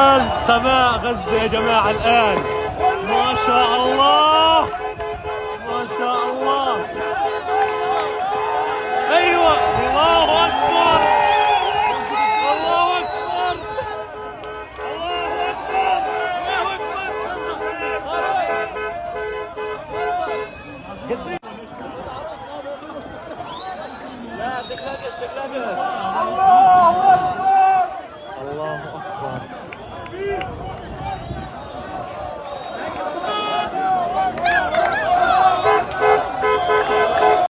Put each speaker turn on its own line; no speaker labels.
سماء غزة يا جماعة الآن. ما شاء الله ما شاء الله. أيوة الله أكبر.